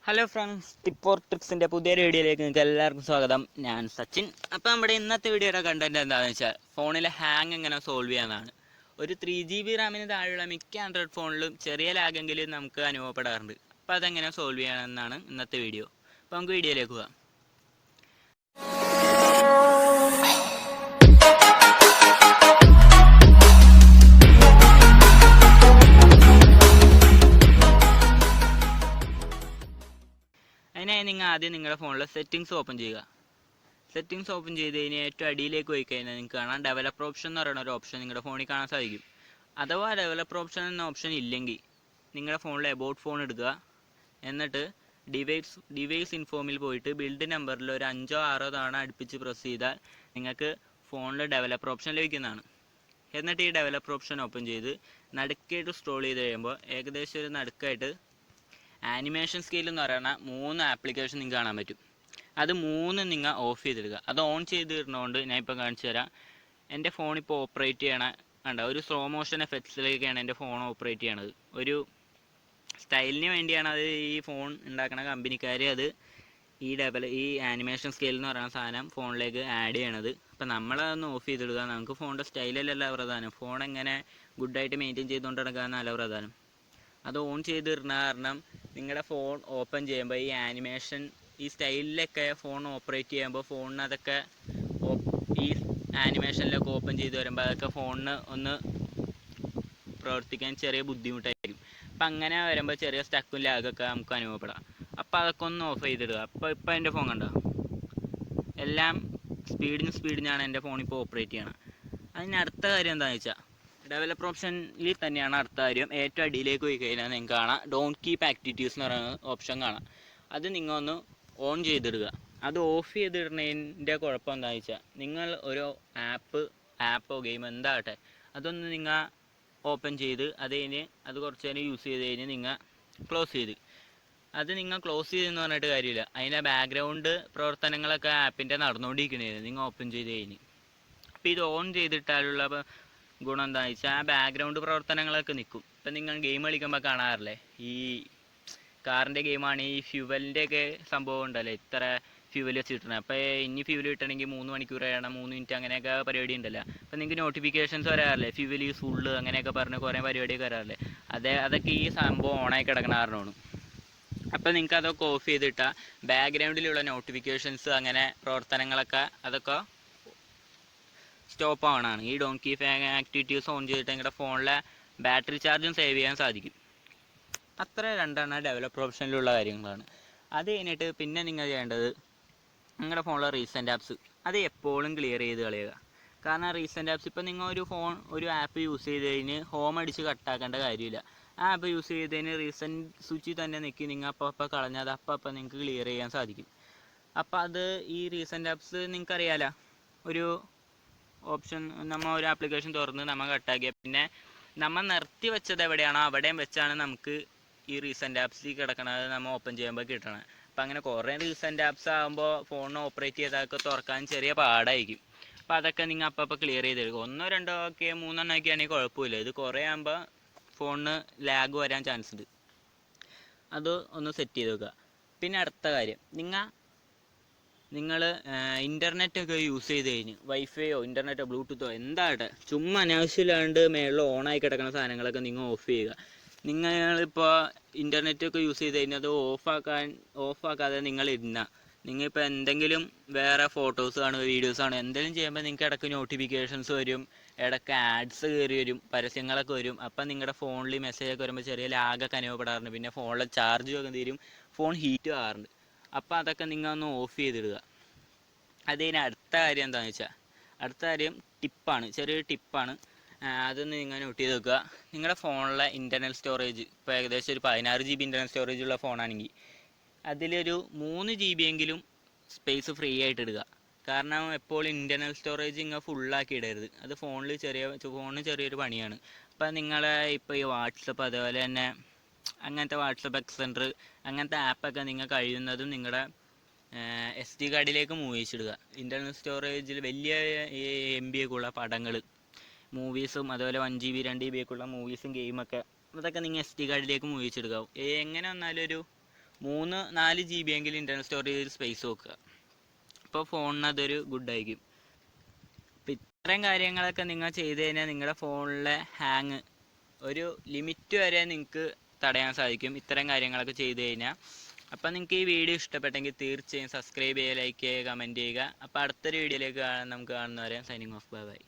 Hello friends, tip or ട്രിക്സിൻ്റെ പുതിയൊരു വീഡിയോയിലേക്ക് നിങ്ങൾക്ക് എല്ലാവർക്കും സ്വാഗതം. ഞാൻ സച്ചിൻ. അപ്പോൾ നമ്മുടെ ഇന്നത്തെ വീഡിയോയുടെ കണ്ടന്റ് എന്താണെന്ന് വെച്ചാൽ ഫോണിലെ ഹാങ് എങ്ങനെ സോൾവ് ചെയ്യാമെന്നാണ്. ഒരു 3GB റാമിന് താഴെയുള്ള മിക്ക ആൻഡ്രോയിഡ് ഫോണിലും ചെറിയ ലാഗെങ്കിലും നമുക്ക് അനുഭവപ്പെടാറുണ്ട്. അപ്പോൾ അതെങ്ങനെ സോൾവ് ചെയ്യണമെന്നാണ് ഇന്നത്തെ വീഡിയോ. അപ്പോൾ നമുക്ക് വീഡിയോയിലേക്ക് പോകാം. അതിനായി നിങ്ങൾ ആദ്യം നിങ്ങളുടെ ഫോണിലെ സെറ്റിങ്സ് ഓപ്പൺ ചെയ്യുക. സെറ്റിങ്സ് ഓപ്പൺ ചെയ്ത് കഴിഞ്ഞാൽ ഏറ്റവും അടിയിലേക്ക് പോയി കഴിഞ്ഞാൽ നിങ്ങൾക്ക് കാണാം ഡെവലപ്പർ ഓപ്ഷൻ എന്ന് പറയുന്ന ഒരു ഓപ്ഷൻ നിങ്ങളുടെ ഫോണിൽ കാണാൻ സാധിക്കും. അഥവാ ഡെവലപ്പർ ഓപ്ഷൻ എന്ന ഓപ്ഷൻ ഇല്ലെങ്കിൽ നിങ്ങളുടെ ഫോണിലെ എബൌട്ട് ഫോൺ എടുക്കുക. എന്നിട്ട് ഡിവൈസ് ഇൻഫോമിൽ പോയിട്ട് ബിൽഡ് നമ്പറിൽ ഒരു 5-6 തവണ അടുപ്പിച്ച് പ്രസ് ചെയ്താൽ നിങ്ങൾക്ക് ഫോണിൽ ഡെവലപ്പർ ഓപ്ഷൻ ലഭിക്കുന്നതാണ്. എന്നിട്ട് ഈ ഡെവലപ്പർ ഓപ്ഷൻ ഓപ്പൺ ചെയ്ത് നടുക്കായിട്ട് സ്ക്രോൾ ചെയ്ത് കഴിയുമ്പോൾ ഏകദേശം ഒരു നടുക്കായിട്ട് ആനിമേഷൻ സ്കെയിൽ എന്ന് പറയുന്ന 3 ആപ്ലിക്കേഷൻ നിങ്ങൾക്ക് കാണാൻ പറ്റും. അത് 3 നിങ്ങൾ ഓഫ് ചെയ്തിടുക. അത് ഓൺ ചെയ്തിടുന്നതുകൊണ്ട് ഞാൻ ഇപ്പോൾ കാണിച്ചു തരാം. എൻ്റെ ഫോൺ ഇപ്പോൾ ഓപ്പറേറ്റ് ചെയ്യണ ഒരു സ്ലോ മോഷൻ എഫക്ട്സിലേക്കാണ് എൻ്റെ ഫോൺ ഓപ്പറേറ്റ് ചെയ്യണത്. ഒരു സ്റ്റൈലിന് വേണ്ടിയാണ് അത് ഈ ഫോൺ ഉണ്ടാക്കുന്ന കമ്പനിക്കാർ അത് ഈ ആനിമേഷൻ സ്കെയിൽ എന്ന് പറയുന്ന സാധനം ഫോണിലേക്ക് ആഡ് ചെയ്യണത്. അപ്പം നമ്മളതൊന്ന് ഓഫ് ചെയ്തിടുക. നമുക്ക് ഫോണിൻ്റെ സ്റ്റൈലല്ല പ്രധാനം, ഫോൺ എങ്ങനെ ഗുഡായിട്ട് മെയിൻറ്റെയിൻ ചെയ്തുകൊണ്ട് നടക്കാമെന്നല്ല പ്രധാനം. അത് ഓൺ ചെയ്തിടുന്ന കാരണം നിങ്ങളുടെ ഫോൺ ഓപ്പൺ ചെയ്യുമ്പോൾ ഈ ആനിമേഷൻ ഈ സ്റ്റൈലിലൊക്കെ ഫോൺ ഓപ്പറേറ്റ് ചെയ്യുമ്പോൾ ഫോണിന് അതൊക്കെ ഈ ആനിമേഷനിലൊക്കെ ഓപ്പൺ ചെയ്ത് വരുമ്പോൾ അതൊക്കെ ഫോണിന് ഒന്ന് പ്രവർത്തിക്കാൻ ചെറിയ ബുദ്ധിമുട്ടായിരിക്കും. അപ്പം അങ്ങനെ വരുമ്പോൾ ചെറിയ സ്റ്റക്കും ലാഗൊക്കെ നമുക്ക് അനുഭവപ്പെടാം. അപ്പോൾ അതൊക്കെ ഒന്ന് ഓഫ് ചെയ്തിടുക. ഇപ്പോൾ എൻ്റെ ഫോൺ കണ്ടോ, എല്ലാം സ്പീഡിനാണ് എൻ്റെ ഫോണിപ്പോൾ ഓപ്പറേറ്റ് ചെയ്യണം. അതിന് അടുത്ത കാര്യം എന്താണെന്ന് വെച്ചാൽ ഡെവലപ്പർ ഓപ്ഷനിൽ തന്നെയാണ് അടുത്ത കാര്യം. ഏറ്റവും അടിയിലേക്ക് പോയി കഴിഞ്ഞാൽ നിങ്ങൾക്ക് കാണാം ഡോണ്ട് കീപ്പ് ആക്ടിവിറ്റീസ് എന്ന് പറയുന്ന ഓപ്ഷൻ കാണാം. അത് നിങ്ങൾ ഒന്ന് ഓൺ ചെയ്തിടുക. അത് ഓഫ് ചെയ്തിടുന്നതിൻ്റെ കുഴപ്പം എന്താണെന്ന് വെച്ചാൽ നിങ്ങൾ ഒരു ആപ്പോ ഗെയിമോ എന്താകട്ടെ അതൊന്ന് നിങ്ങൾ ഓപ്പൺ ചെയ്ത് അത് കുറച്ച് നേരം യൂസ് ചെയ്ത് കഴിഞ്ഞ് നിങ്ങൾ ക്ലോസ് ചെയ്ത് നിങ്ങൾ ക്ലോസ് ചെയ്തെന്ന് പറഞ്ഞിട്ട് കാര്യമില്ല. അതിൻ്റെ ബാക്ക്ഗ്രൗണ്ട് പ്രവർത്തനങ്ങളൊക്കെ ആപ്പിൻ്റെ നടന്നുകൊണ്ടിരിക്കുന്നതായിരുന്നു നിങ്ങൾ ഓപ്പൺ ചെയ്ത് കഴിഞ്ഞ്. അപ്പോൾ ഇത് ഓൺ ചെയ്തിട്ടാലുള്ള ഗുണം എന്താണെന്ന് വെച്ചാൽ ആ ബാക്ക്ഗ്രൗണ്ട് പ്രവർത്തനങ്ങളൊക്കെ നിൽക്കും. ഇപ്പം നിങ്ങൾ ഗെയിം കളിക്കുമ്പോൾ കാണാറില്ലേ, ഈ കാറിൻ്റെ ഗെയിമാണ് ഈ ഫ്യൂവലിൻ്റെയൊക്കെ സംഭവം ഉണ്ടല്ലോ, ഇത്ര ഫ്യൂവൽ വെച്ച് കിട്ടണം. അപ്പോൾ ഇനി ഫ്യൂവൽ കിട്ടണമെങ്കിൽ 3 മണിക്കൂർ വേണം, 3 മിനിറ്റ് അങ്ങനെയൊക്കെ പരിപാടി ഉണ്ടല്ലോ. അപ്പോൾ നിങ്ങൾക്ക് നോട്ടിഫിക്കേഷൻസ് വരാറില്ലേ, ഫ്യൂവൽ ഈസ് ഫുള്ള് അങ്ങനെയൊക്കെ പറഞ്ഞ് കുറേ പരിപാടിയൊക്കെ വരാറില്ലേ. അതൊക്കെ ഈ സംഭവം ഓണായി കിടക്കണ കാരണമാണ്. അപ്പോൾ നിങ്ങൾക്ക് അതൊക്കെ ഓഫ് ചെയ്തിട്ടാൽ ബാക്ക്ഗ്രൗണ്ടിലുള്ള നോട്ടിഫിക്കേഷൻസ് അങ്ങനെ പ്രവർത്തനങ്ങളൊക്കെ അതൊക്കെ സ്റ്റോപ്പ് ആവണമാണ്. ഈ ഡോണ്ട് കീപ്പ് ആക്ടിവിറ്റീസ് ഓൺ ചെയ്തിട്ട് നിങ്ങളുടെ ഫോണിലെ ബാറ്ററി ചാർജും സേവ് ചെയ്യാൻ സാധിക്കും. അത്ര രണ്ടെണ്ണം ഡെവലപ്പർ ഓപ്ഷനിലുള്ള കാര്യങ്ങളാണ്. അത് കഴിഞ്ഞിട്ട് പിന്നെ നിങ്ങൾ ചെയ്യേണ്ടത് നിങ്ങളുടെ ഫോണിലെ റീസെൻ്റ് ആപ്സ് അത് എപ്പോഴും ക്ലിയർ ചെയ്ത് കളയുക. കാരണം റീസെൻ്റ് ആപ്സ് ഇപ്പോൾ നിങ്ങൾ ഒരു ആപ്പ് യൂസ് ചെയ്ത് കഴിഞ്ഞ് ഹോം അടിച്ച് കട്ടാക്കേണ്ട കാര്യമില്ല. ആ ആപ്പ് യൂസ് ചെയ്തതിന് റീസെൻറ്റ് സ്വിച്ചിൽ തന്നെ നിൽക്കി നിങ്ങൾ അപ്പോൾ കളഞ്ഞാൽ അപ്പോൾ നിങ്ങൾക്ക് ക്ലിയർ ചെയ്യാൻ സാധിക്കും. അപ്പോൾ അത് ഈ റീസെൻ്റ് ആപ്സ് നിങ്ങൾക്കറിയാലോ, ഒരു ഓപ്ഷൻ നമ്മൾ ഒരു ആപ്ലിക്കേഷൻ തുറന്ന് നമ്മൾ കട്ടാക്കിയ പിന്നെ നമ്മൾ നിർത്തി വെച്ചത് എവിടെയാണോ അവിടെയും വെച്ചാണ് നമുക്ക് ഈ റീസെൻ്റ് ആപ്സിൽ കിടക്കണത് നമ്മൾ ഓപ്പൺ ചെയ്യുമ്പോൾ കിട്ടണം. അപ്പം അങ്ങനെ കുറേ റീസെൻ്റ് ആപ്സ് ആകുമ്പോൾ ഫോണിന് ഓപ്പറേറ്റ് ചെയ്തൊക്കെ തുറക്കാൻ ചെറിയ പാടായിരിക്കും. അപ്പോൾ അതൊക്കെ നിങ്ങൾ അപ്പോൾ ക്ലിയർ ചെയ്തെടുക്കുക. 1, 2 ഒക്കെ 3 ഒക്കെ ആണെങ്കിൽ കുഴപ്പമില്ല. ഇത് കുറേ ആകുമ്പോൾ ഫോണിന് ലാഗ് വരാൻ ചാൻസ് ഉണ്ട്. അത് ഒന്ന് സെറ്റ് ചെയ്ത് വെക്കുക. പിന്നെ അടുത്ത കാര്യം, നിങ്ങൾ ഇൻ്റർനെറ്റൊക്കെ യൂസ് ചെയ്ത് കഴിഞ്ഞ് വൈഫൈയോ ഇൻ്റർനെറ്റോ ബ്ലൂടൂത്തോ എന്താകട്ടെ ചുമ്മാ അനാവശ്യമില്ലാണ്ട് മേളിൽ ഓണായി കിടക്കുന്ന സാധനങ്ങളൊക്കെ നിങ്ങൾ ഓഫ് ചെയ്യുക. നിങ്ങളിപ്പോൾ ഇൻ്റർനെറ്റൊക്കെ യൂസ് ചെയ്ത് കഴിഞ്ഞാൽ അത് ഓഫാക്കാതെ നിങ്ങളിപ്പോൾ എന്തെങ്കിലും വേറെ ഫോട്ടോസ് കാണുക, വീഡിയോസ് കാണുക, എന്തെങ്കിലും ചെയ്യുമ്പോൾ നിങ്ങൾക്ക് ഇടയ്ക്ക് നോട്ടിഫിക്കേഷൻസ് വരും, ഇടയ്ക്ക് ആഡ്സ് കയറി വരും, പരസ്യങ്ങളൊക്കെ വരും. അപ്പം നിങ്ങളുടെ ഫോണിൽ മെസ്സേജൊക്കെ വരുമ്പോൾ ചെറിയ ലാഗൊക്കെ അനുഭവപ്പെടാറുണ്ട്. പിന്നെ ഫോണിലെ ചാർജ് ഒക്കെ തീരും, ഫോൺ ഹീറ്റ് ആകാറുണ്ട്. അപ്പോൾ അതൊക്കെ നിങ്ങൾ ഒന്ന് ഓഫ് ചെയ്തിടുക. അതിന് അടുത്ത കാര്യം എന്താണെന്ന് വെച്ചാൽ അടുത്ത കാര്യം ചെറിയൊരു ടിപ്പാണ്. അതൊന്ന് നിങ്ങൾ നോട്ട് ചെയ്ത് വെക്കുക. നിങ്ങളുടെ ഫോണിലെ ഇൻ്റർണൽ സ്റ്റോറേജ് ഇപ്പോൾ ഏകദേശം ഒരു 16 GB ഇൻ്റർണൽ സ്റ്റോറേജ് ഉള്ള ഫോണാണെങ്കിൽ അതിലൊരു 3 GB എങ്കിലും സ്പേസ് ഫ്രീ ആയിട്ട് ഇടുക. കാരണം എപ്പോഴും ഇൻ്റർണൽ സ്റ്റോറേജ് നിങ്ങൾ ഫുള്ളാക്കി ഇടരുത്. അത് ഫോണിന് ചെറിയൊരു പണിയാണ്. അപ്പോൾ നിങ്ങളെ ഇപ്പോൾ ഈ വാട്സപ്പ് അതുപോലെ തന്നെ അങ്ങനത്തെ വാട്സപ്പ് എക്സെൻറ്റർ അങ്ങനത്തെ ആപ്പൊക്കെ നിങ്ങൾ കഴിയുന്നതും നിങ്ങളുടെ SD കാർഡിലേക്ക് മൂവ് ചെയ്തിടുക. ഇൻ്റർണൽ സ്റ്റോറേജിൽ വലിയ MB ഒക്കെ ഉള്ള പടങ്ങൾ, മൂവീസും അതുപോലെ 1 GB 2 GB ഒക്കെ ഉള്ള മൂവീസും ഗെയിമൊക്കെ അതൊക്കെ നിങ്ങൾ SD കാർഡിലേക്ക് മൂവ് ചെയ്തെടുക്കുക. എങ്ങനെ വന്നാലും ഒരു 3-4 GB എങ്കിലും ഇൻ്റർണൽ സ്റ്റോറേജ് സ്പേസ് വെക്കുക. അപ്പോൾ ഫോണിന് അതൊരു ഗുഡായിരിക്കും. അപ്പോൾ ഇത്രയും കാര്യങ്ങളൊക്കെ നിങ്ങൾ ചെയ്ത് കഴിഞ്ഞാൽ നിങ്ങളുടെ ഫോണിലെ ഹാങ് ഒരു ലിമിറ്റ് വരെ നിങ്ങൾക്ക് തടയാൻ സാധിക്കും, ഇത്തരം കാര്യങ്ങളൊക്കെ ചെയ്ത് കഴിഞ്ഞാൽ. അപ്പോൾ നിങ്ങൾക്ക് ഈ വീഡിയോ ഇഷ്ടപ്പെട്ടെങ്കിൽ തീർച്ചയായും സബ്സ്ക്രൈബ് ചെയ്യുക, ലൈക്ക് ചെയ്യുക, കമൻറ്റ് ചെയ്യുക. അപ്പോൾ അടുത്തൊരു വീഡിയോയിലേക്ക് നമുക്ക് കാണുന്നവരെ സൈനിങ് ഓഫ്, ബൈ ബൈ.